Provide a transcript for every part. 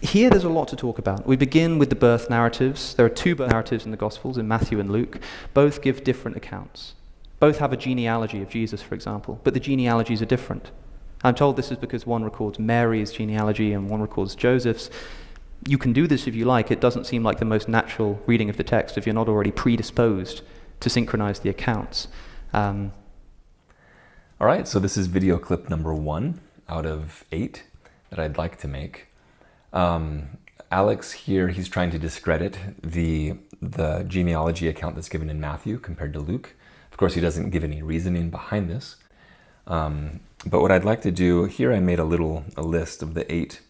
Here there's a lot to talk about. We begin with the birth narratives. There are two birth narratives in the Gospels, in Matthew and Luke. Both give different accounts. Both have a genealogy of Jesus, for example, but the genealogies are different. I'm told this is because one records Mary's genealogy and one records Joseph's. You can do this if you like. It doesn't seem like the most natural reading of the text if you're not already predisposed to synchronize the accounts. All right, so this is video clip number 1 out of 8 that I'd like to make. Alex here, he's trying to discredit the genealogy account that's given in Matthew compared to Luke. Of course, he doesn't give any reasoning behind this. But what I'd like to do, here I made a list of the 8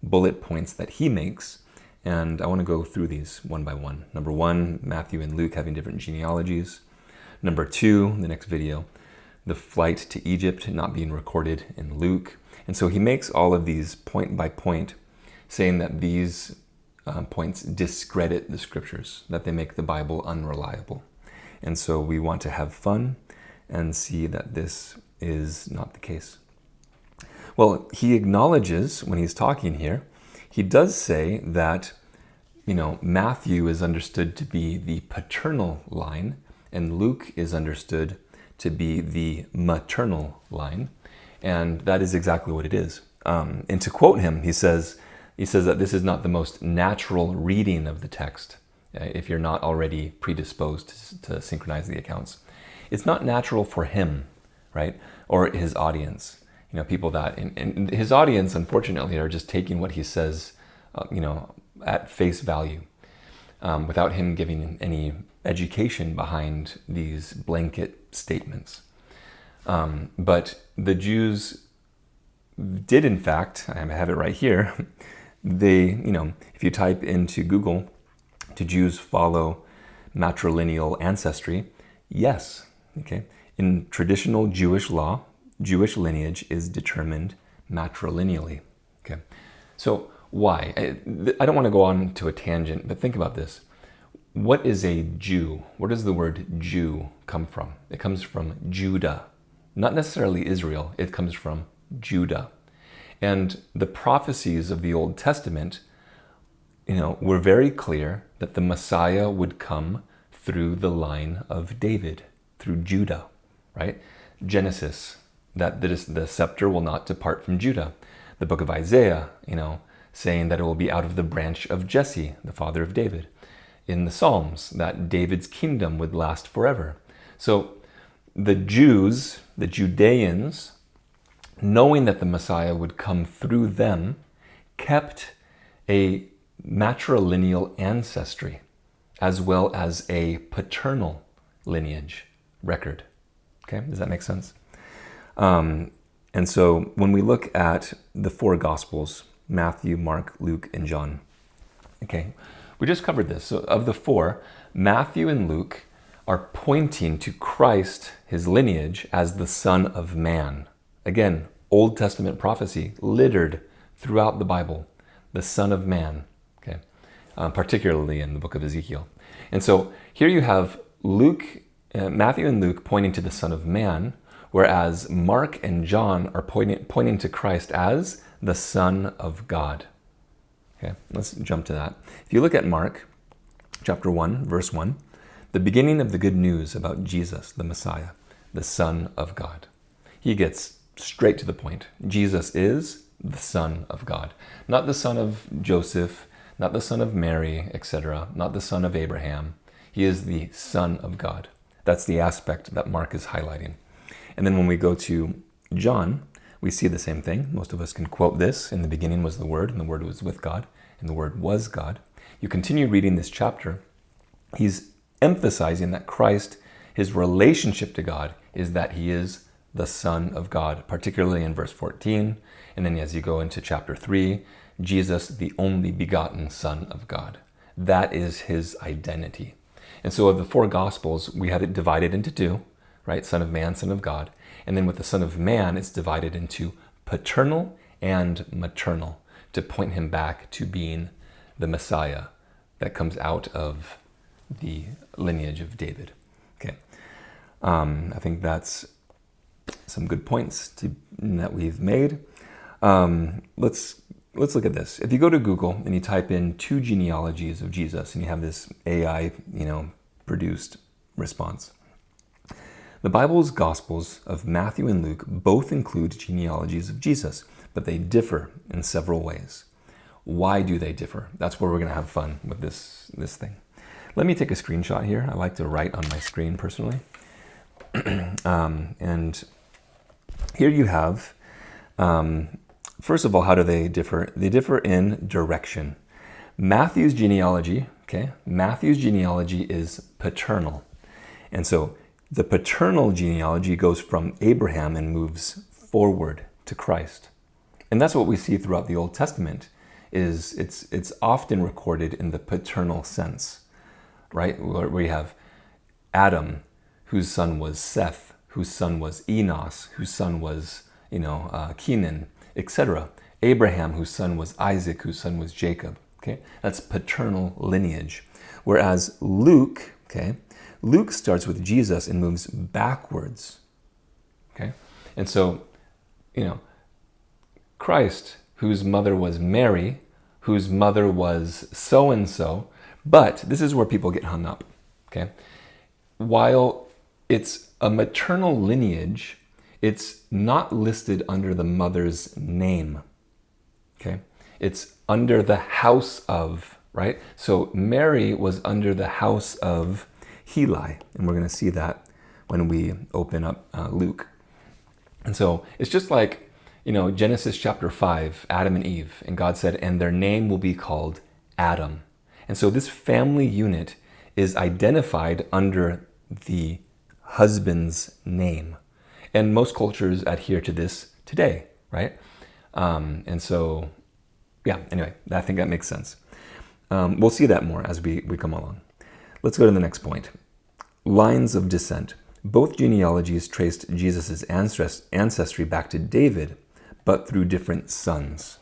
bullet points that he makes, and I want to go through these one by one. Number 1, Matthew and Luke having different genealogies. Number 2, the next video, the flight to Egypt not being recorded in Luke. And so he makes all of these point by point, saying that these points discredit the scriptures, that they make the Bible unreliable. And so we want to have fun and see that this is not the case. Well, he acknowledges when he's talking here, he does say that, Matthew is understood to be the paternal line and Luke is understood to be the maternal line. And that is exactly what it is. And to quote him, he says that this is not the most natural reading of the text, if you're not already predisposed to synchronize the accounts. It's not natural for him, right? Or his audience. People that, and his audience, unfortunately, are just taking what he says, at face value, without him giving any education behind these blanket statements. But the Jews did, in fact, I have it right here, they, if you type into Google, do Jews follow matrilineal ancestry? Yes, okay. In traditional Jewish law, Jewish lineage is determined matrilineally, okay. So why? I don't want to go on to a tangent, but think about this. What is a Jew? Where does the word Jew come from? It comes from Judah, not necessarily Israel. It comes from Judah. And the prophecies of the Old Testament, were very clear that the Messiah would come through the line of David, through Judah, right? Genesis, that the scepter will not depart from Judah. The book of Isaiah, saying that it will be out of the branch of Jesse, the father of David. In the Psalms, that David's kingdom would last forever. So the Jews, the Judeans, knowing that the Messiah would come through them, kept a matrilineal ancestry as well as a paternal lineage record. Okay, does that make sense? And so when we look at the 4 Gospels, Matthew, Mark, Luke, and John, okay, we just covered this. So of the 4, Matthew and Luke are pointing to Christ, his lineage, as the Son of Man. Again, Old Testament prophecy littered throughout the Bible, the Son of Man, okay, particularly in the book of Ezekiel. And so here you have Matthew and Luke pointing to the Son of Man, whereas Mark and John are pointing to Christ as the Son of God. Okay, let's jump to that. If you look at Mark chapter 1, verse 1, the beginning of the good news about Jesus, the Messiah, the Son of God. He gets straight to the point. Jesus is the Son of God. Not the son of Joseph, not the son of Mary, etc., not the son of Abraham. He is the Son of God. That's the aspect that Mark is highlighting. And then when we go to John, we see the same thing. Most of us can quote this. In the beginning was the Word, and the Word was with God, and the Word was God. You continue reading this chapter, he's emphasizing that Christ, his relationship to God, is that he is the Son of God, particularly in verse 14. And then as you go into chapter 3, Jesus, the only begotten Son of God. That is his identity. And so of the 4 Gospels, we have it divided into 2, right? Son of Man, Son of God. And then with the Son of Man, it's divided into paternal and maternal to point him back to being the Messiah that comes out of the lineage of David. Okay. I think that's some good points that we've made. Let's let's look at this. If you go to Google and you type in 2 genealogies of Jesus, and you have this AI, produced response. The Bible's Gospels of Matthew and Luke both include genealogies of Jesus, but they differ in several ways. Why do they differ? That's where we're going to have fun with this thing. Let me take a screenshot here. I like to write on my screen personally. And here you have, first of all, how do they differ? They differ in direction. Matthew's genealogy is paternal. And so the paternal genealogy goes from Abraham and moves forward to Christ. And that's what we see throughout the Old Testament, is it's often recorded in the paternal sense, right? Where we have Adam, whose son was Seth, whose son was Enos, whose son was, Kenan, etc. Abraham, whose son was Isaac, whose son was Jacob. Okay, that's paternal lineage. Whereas Luke starts with Jesus and moves backwards. Okay, and so, Christ, whose mother was Mary, whose mother was so and so, but this is where people get hung up. Okay, while it's a maternal lineage, it's not listed under the mother's name. Okay, it's under the house of, right? So Mary was under the house of Heli, and we're going to see that when we open up Luke. And so it's just like, Genesis chapter 5, Adam and Eve, and God said, and their name will be called Adam. And so this family unit is identified under the husband's name. And most cultures adhere to this today, right? And so, anyway, I think that makes sense. We'll see that more as we come along. Let's go to the next point. Lines of descent. Both genealogies traced Jesus' ancestry back to David, but through different sons.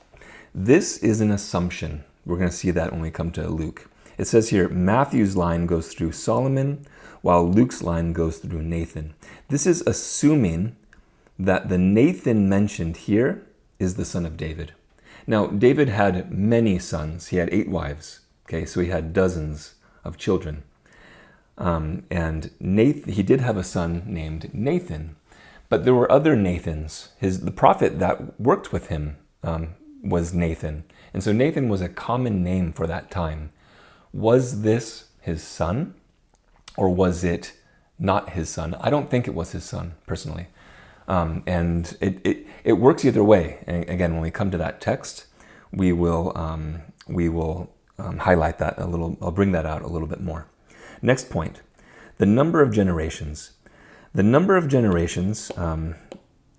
This is an assumption. We're going to see that when we come to Luke. It says here, Matthew's line goes through Solomon, while Luke's line goes through Nathan. This is assuming that the Nathan mentioned here is the son of David. Now, David had many sons. He had 8 wives. Okay, so he had dozens of children. And he did have a son named Nathan, but there were other Nathans. The prophet that worked with him was Nathan. And so Nathan was a common name for that time. Was this his son, or was it not his son? I don't think it was his son, personally. And it works either way. And again, when we come to that text, we will highlight that a little. I'll bring that out a little bit more. Next point, the number of generations. The number of generations, let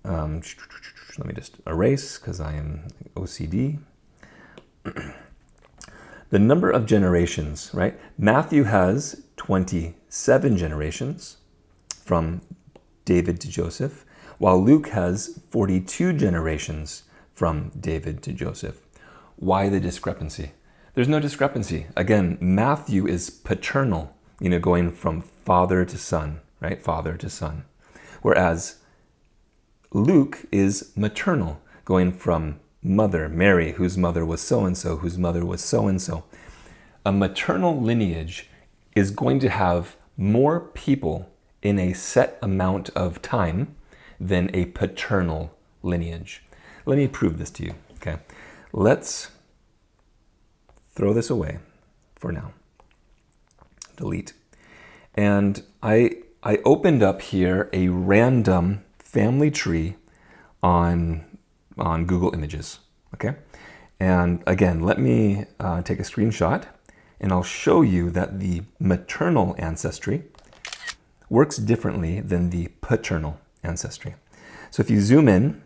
me just erase because I am OCD. The number of generations, right? Matthew has 27 generations from David to Joseph, while Luke has 42 generations from David to Joseph. Why the discrepancy? There's no discrepancy. Again, Matthew is paternal, going from father to son, right? Father to son. Whereas Luke is maternal, going from mother, Mary, whose mother was so-and-so, whose mother was so-and-so. A maternal lineage is going to have more people in a set amount of time than a paternal lineage. Let me prove this to you, okay? Let's throw this away for now. Delete. And I opened up here a random family tree on Google Images, okay? And again, let me take a screenshot, and I'll show you that the maternal ancestry works differently than the paternal ancestry. So if you zoom in,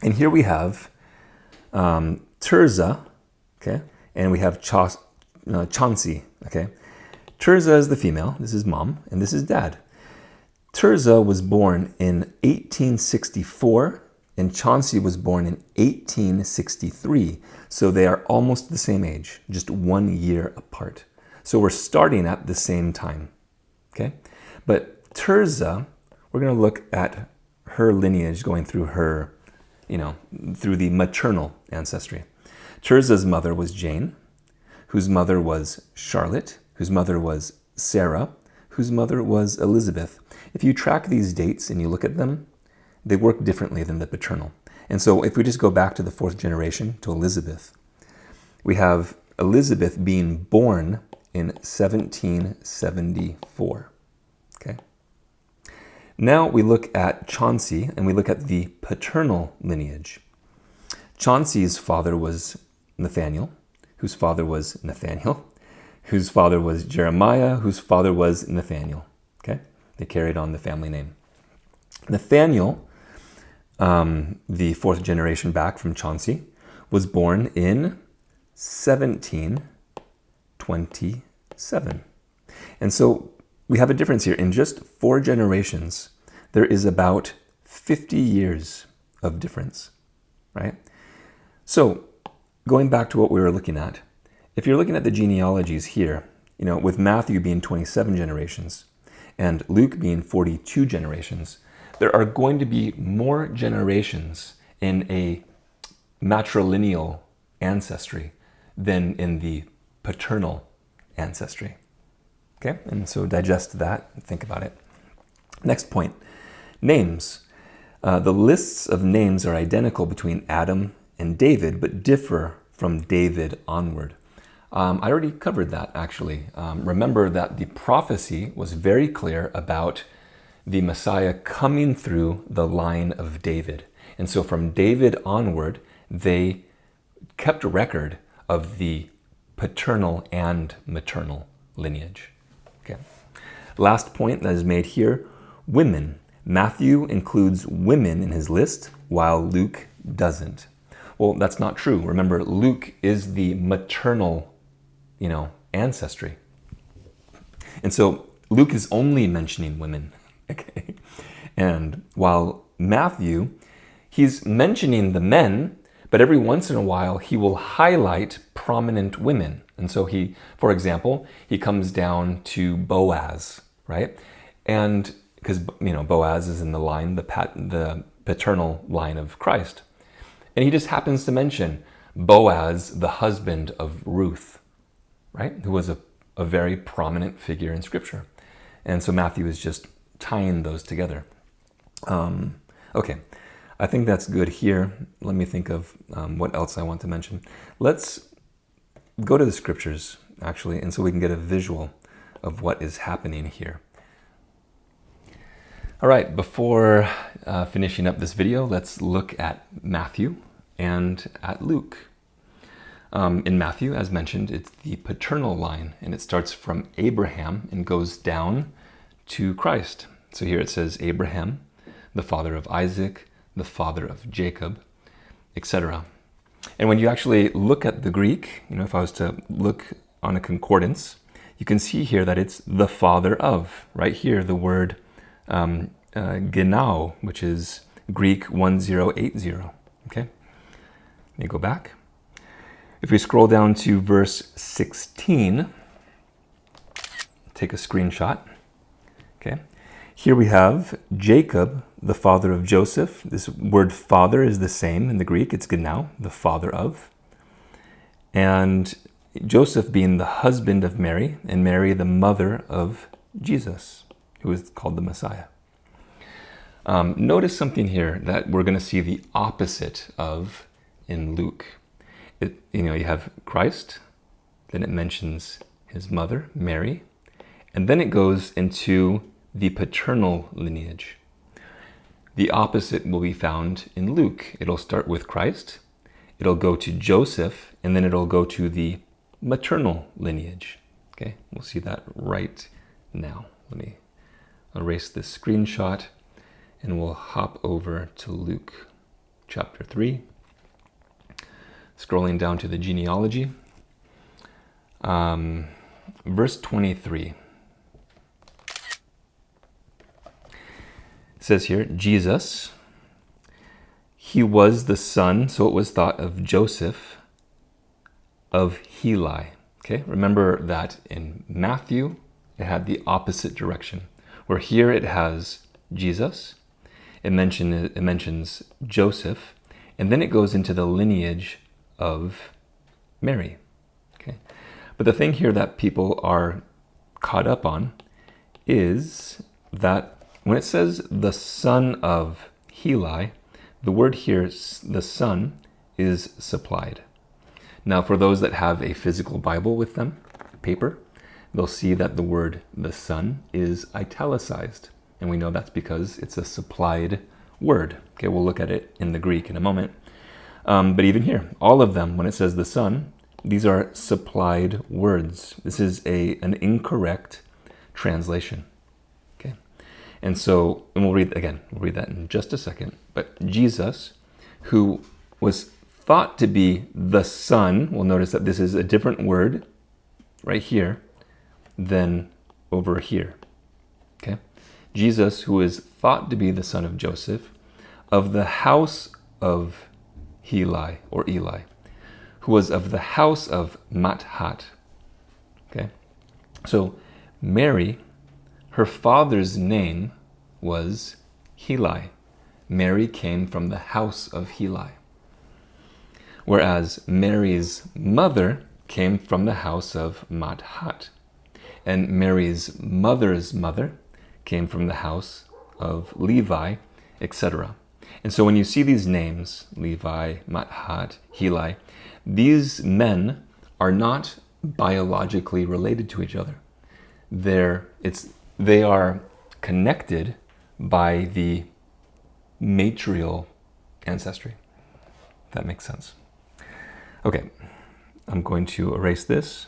and here we have Tirzah, okay? And we have Chauncey, okay? Tirzah is the female, this is mom, and this is dad. Tirzah was born in 1864, and Chauncey was born in 1863. So they are almost the same age, just 1 year apart. So we're starting at the same time, okay? But Tirzah, we're going to look at her lineage going through her, through the maternal ancestry. Tirzah's mother was Jane, whose mother was Charlotte, whose mother was Sarah, whose mother was Elizabeth. If you track these dates and you look at them, they work differently than the paternal. And so if we just go back to the 4th generation, to Elizabeth, we have Elizabeth being born in 1774. Okay. Now we look at Chauncey and we look at the paternal lineage. Chauncey's father was Nathaniel, whose father was Nathaniel, whose father was Jeremiah, whose father was Nathaniel. Okay, they carried on the family name. Nathaniel, the 4th generation back from Chauncey, was born in 1727. And so we have a difference here. In just 4 generations, there is about 50 years of difference, right? So going back to what we were looking at, if you're looking at the genealogies here, with Matthew being 27 generations and Luke being 42 generations, there are going to be more generations in a matrilineal ancestry than in the paternal ancestry. Okay, and so digest that and think about it. Next point, names. The lists of names are identical between Adam and David, but differ from David onward. I already covered that, actually. Remember that the prophecy was very clear about the Messiah coming through the line of David. And so from David onward, they kept a record of the paternal and maternal lineage. Okay. Last point that is made here, women. Matthew includes women in his list, while Luke doesn't. Well, that's not true. Remember, Luke is the maternal, ancestry. And so Luke is only mentioning women. Okay. And while Matthew, he's mentioning the men, but every once in a while he will highlight prominent women. And so for example, he comes down to Boaz, right? And because, Boaz is in the line, the paternal line of Christ. And he just happens to mention Boaz, the husband of Ruth, right? Who was a very prominent figure in Scripture. And so Matthew is just tying those together. Okay, I think that's good here. Let me think of what else I want to mention. Let's go to the Scriptures, actually, and so we can get a visual of what is happening here. All right, before finishing up this video, let's look at Matthew and at Luke. In Matthew, as mentioned, it's the paternal line, and it starts from Abraham and goes down to Christ. So here it says Abraham, the father of Isaac, the father of Jacob, etc. And when you actually look at the Greek, if I was to look on a concordance, you can see here that it's the father of. Right here, the word genau, which is Greek 1080. Okay, let me go back. If we scroll down to verse 16, take a screenshot. Okay, here we have Jacob, the father of Joseph. This word father is the same in the Greek. It's genau, the father of. And Joseph being the husband of Mary, and Mary the mother of Jesus, who is called the Messiah. Notice something here that we're going to see the opposite of in Luke. You have Christ, then it mentions his mother, Mary, and then it goes into the paternal lineage. The opposite will be found in Luke. It'll start with Christ, it'll go to Joseph, and then it'll go to the maternal lineage. Okay, we'll see that right now. Let me erase this screenshot and we'll hop over to Luke chapter 3. Scrolling down to the genealogy. Verse 23. It says here, Jesus, he was the son, so it was thought, of Joseph of Heli. Okay, remember that in Matthew, it had the opposite direction, where here it has Jesus, it mentions Joseph, And then it goes into the lineage of Mary. Okay. But the thing here that people are caught up on is that when it says the son of Heli, the word here, the son, is supplied. Now, for those that have a physical Bible with them, paper, they'll see that the word the son is italicized. And we know that's because it's a supplied word. Okay, we'll look at it in the Greek in a moment. But even here, all of them, when it says the son, these are supplied words. This is an incorrect translation. Okay, and we'll read that in just a second. But Jesus, who was thought to be the son, we'll notice that this is a different word right here than over here. Okay, Jesus, who is thought to be the son of Joseph, of the house of Heli or Eli, who was of the house of Mathat. Okay, so Mary, her father's name was Heli. Mary came from the house of Heli. Whereas Mary's mother came from the house of Mathat. And Mary's mother's mother came from the house of Levi, etc. And so when you see these names, Levi, Mathat, Heli, these men are not biologically related to each other. They are connected by the matrial ancestry. If that makes sense. Okay, I'm going to erase this.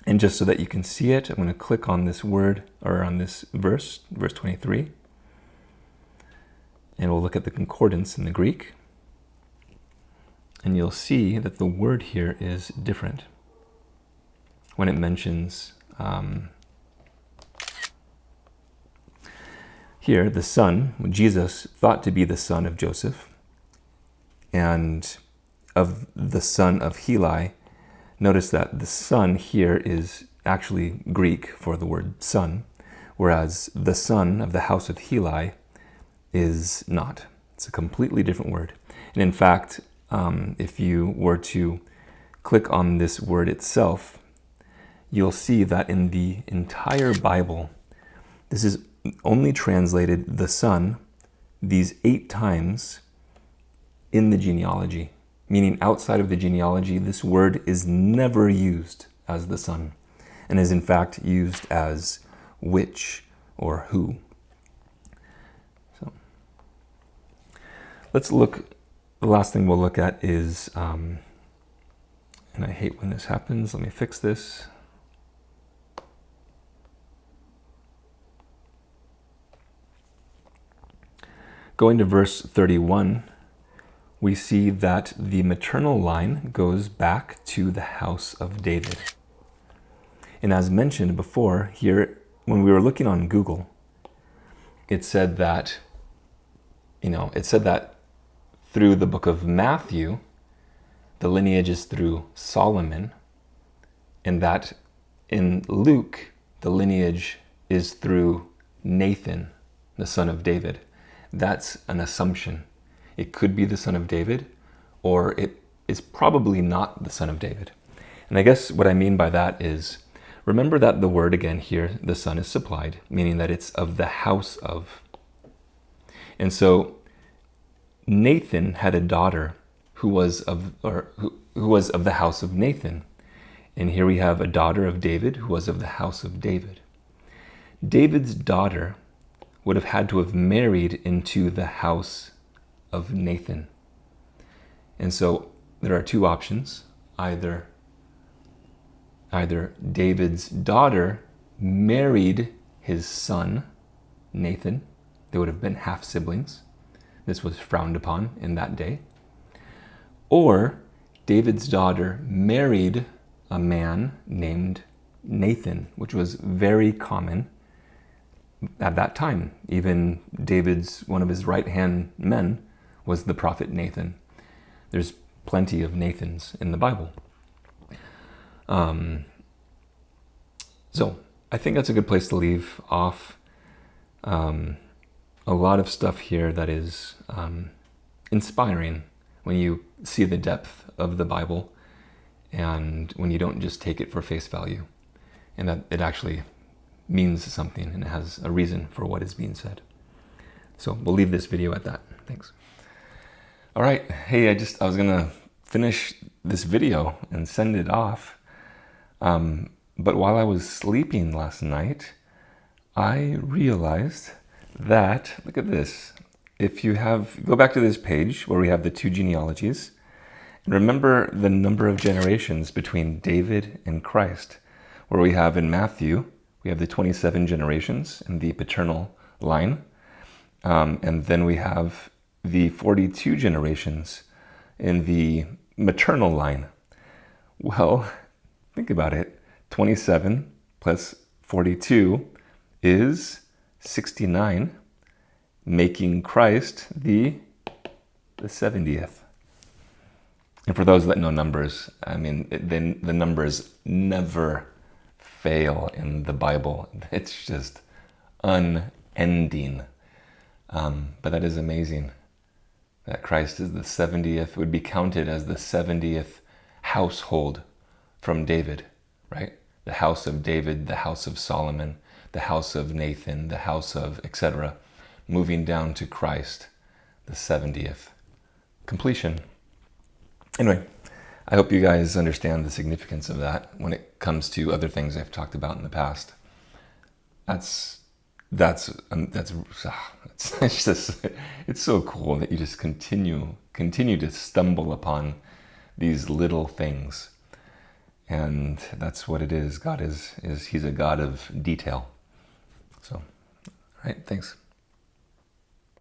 And just so that you can see it, I'm going to click on this word, or on this verse 23. And we'll look at the concordance in the Greek. And you'll see that the word here is different. When it mentions here, the son, Jesus thought to be the son of Joseph, and of the son of Heli, notice that the son here is actually Greek for the word son, whereas the son of the house of Heli is not. It's a completely different word. And in fact, if you were to click on this word itself, you'll see that in the entire Bible, this is only translated the son these 8 times in the genealogy. Meaning outside of the genealogy, this word is never used as the son, and is in fact used as which or who. So let's look, the last thing we'll look at is, and I hate when this happens, let me fix this. Going to verse 31, we see that the maternal line goes back to the house of David. And as mentioned before, here, when we were looking on Google, it said that through the book of Matthew, the lineage is through Solomon, and that in Luke, the lineage is through Nathan, the son of David. That's an assumption. It could be the son of David, or it is probably not the son of David. And I guess what I mean by that is, remember that the word again here, the son, is supplied, meaning that it's of the house of. And so Nathan had a daughter who was of the house of Nathan. And here we have a daughter of David who was of the house of David. David's daughter would have had to have married into the house of Nathan. And so there are 2 options. Either David's daughter married his son, Nathan. They would have been half siblings. This was frowned upon in that day. Or David's daughter married a man named Nathan, which was very common at that time. Even one of his right-hand men was the prophet Nathan. There's plenty of Nathans in the Bible. So I think that's a good place to leave off. A lot of stuff here that is inspiring when you see the depth of the Bible and when you don't just take it for face value, and that it actually means something and it has a reason for what is being said. So we'll leave this video at that. Thanks. All right. Hey, I was going to finish this video and send it off. But while I was sleeping last night, I realized that, look at this. If you go back to this page where we have the two genealogies, and remember the number of generations between David and Christ, where we have in Matthew, we have the 27 generations in the paternal line, and then we have the 42 generations in the maternal line. Well, think about it. 27 plus 42 is 69, making Christ the 70th. And for those that know numbers, I mean, the numbers never fail in the Bible. It's just unending. But that is amazing that Christ is the 70th, would be counted as the 70th household from David, right? The house of David, the house of Solomon, the house of Nathan, the house of etc., moving down to Christ, the 70th. Completion. Anyway, I hope you guys understand the significance of that when it comes to other things I've talked about in the past. It's so cool that you just continue to stumble upon these little things. And that's what it is. God is he's a God of detail. So, all right, thanks.